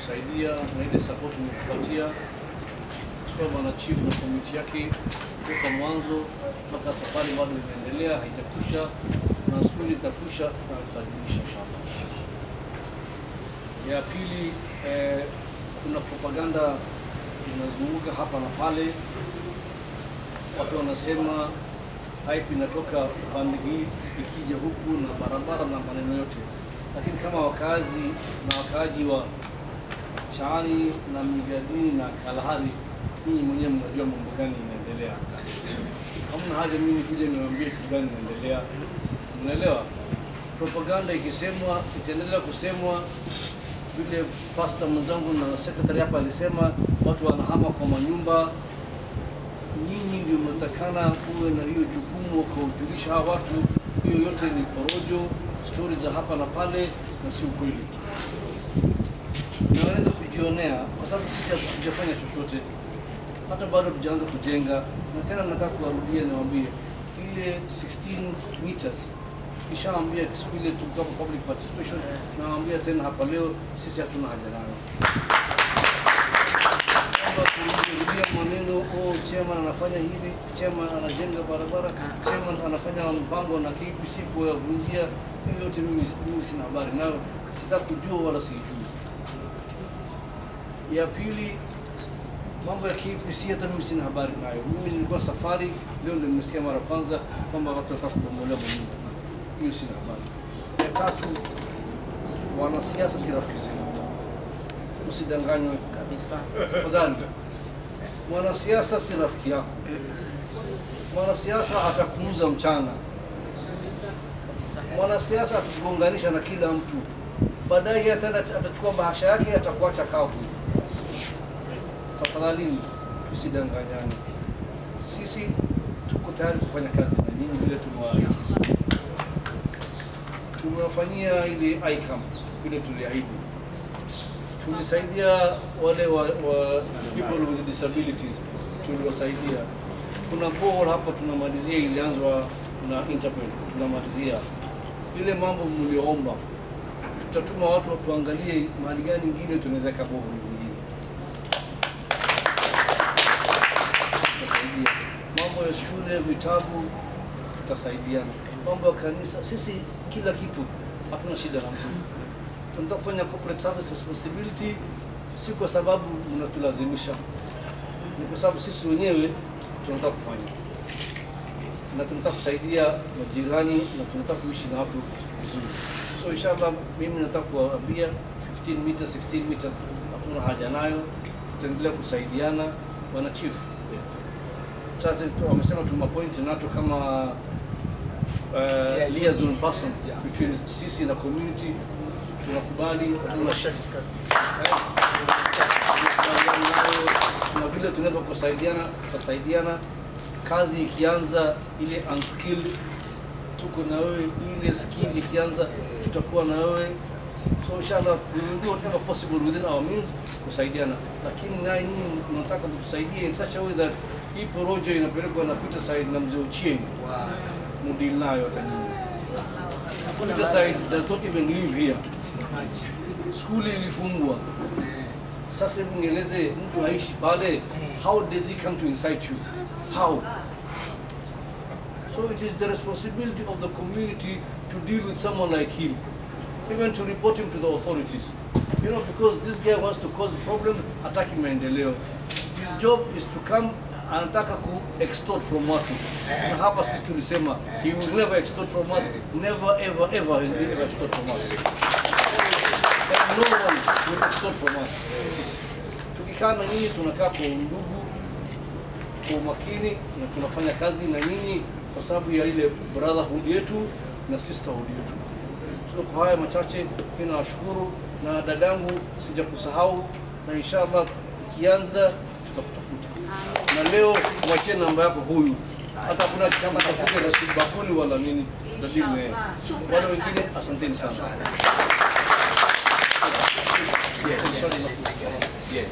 kutusaidia na ile support mmetupatia soma na chief na committee yake kutoka mwanzo mpaka safari bado inaendelea, haitakwisha na siku itakwisha na tutajulisha inshallah. Ya pili, kuna propaganda inazunguka hapa na pale. Watu wanasema pipe inatoka upande hii ikija huku na barabara na maneno yote, lakini kama wakaaji wa Chaani na Migadini na Kalahari, ninyi mwenyewe mnajua mambo gani inaendelea. Hamna haja mimi kuja niwaambie kitu gani inaendelea. Mnaelewa? Propaganda ikisemwa itaendelea kusemwa. Vile pastor mwenzangu na secretary hapa alisema watu wanahama kwa manyumba. Nyinyi ndio mnatakana kuwe na hiyo jukumu kujulisha hawa watu. Hiyo yote ni porojo, stories za hapa na pale na si ukweli. Naweza kujionea kwa sababu sisi hatujafanya chochote, hata bado tujaanza kujenga. Na tena nataka kuwarudia niwaambie ile 16 meters nishaambia siku ile tulikuwa public participation, nawaambia tena hapa leo sisi hatuna haja nayo. Kama kurudia maneno chairman anafanya hivi, chairman anajenga barabara, chairman anafanya mpango na KPC kuyavunjia, hiyo yote mimi sina habari nayo, sitaki kujua wala sijui. Ya pili, mambo ya KPC hata mimi sina habari nayo. Mimi nilikuwa safari, leo ndio nimesikia mara kwanza kwamba watu wataka kubomolewa nyumba. Hiyo sina habari. Ya tatu, wanasiasa si rafiki zetu. Usidanganywe kabisa. Tafadhali. Mwanasiasa si rafiki yako. Mwanasiasa atakuuza mchana. Mwanasiasa atakuunganisha na kila mtu. Baadaye atachukua bahasha yake atakuacha kavu. Tafadhali usidanganyane. Sisi tuko tayari kufanya kazi na nyinyi vile tumewaahidi. Tumewafanyia ile ICAM vile tuliahidi. Tulisaidia wale wa people with disabilities, tuliwasaidia. Kuna board hapa tunamalizia, ilianzwa na Interpol, tunamalizia. Ile mambo mlioomba, tutatuma watu tuangalie mahali gani nyingine tunaweza kabovu nyingine. Tutasaidia. Mambo ya shule, vitabu, tutasaidiana. Mambo ya kanisa, sisi kila kitu, hatuna shida na mtu. Tunataka kufanya corporate service responsibility, si kwa sababu mnatulazimisha. Ni kwa sababu sisi wenyewe tunataka kufanya. Na tunataka kusaidia majirani na tunataka kuishi na watu vizuri. So inshallah mimi nataka kuwaambia 15 meters, 16 meters hatuna haja nayo. Tutaendelea kusaidiana bwana chief. Sasa wamesema tumapoint NATO kama liaison person between sisi na community. Tunakubali, na vile tunaweza kusaidiana. Kazi ikianza ile unskilled tuko na wewe, ile skill ikianza tutakuwa na wewe. So inshallah we will do whatever possible within our means kusaidiana, lakini naye nyinyi mnataka kutusaidia in such a way that hii porojo inapelekwa na Peter Said na mzee Ochieng mudili nayo hata nyinyi. Peter Said does not even live here. Skuli ilifungwa. Sasa nieleze mtu aishi pale, how does he come to incite you? How? So it is the responsibility of the community to deal with someone like him, even to report him to the authorities. You know, because this guy wants to cause problems, attacking maendeleo. His job is to come anataka ku extort from watu. Na hapa sisi tulisema he will never extort from us, never ever he will ever extort from us. And no one will extort from us. Sisi tukikaa na nyinyi tunakaa kwa undugu, kwa makini na tunafanya kazi na nyinyi kwa sababu ya ile brotherhood yetu na sisterhood yetu. So kwa haya machache ninawashukuru, na dadangu sijakusahau, na inshallah ikianza tutakutafuta. Na leo mwachie namba yako huyu, hata kuna kama tafuta na bakuli wala nini tadile. Wale wengine asanteni sana. Yes.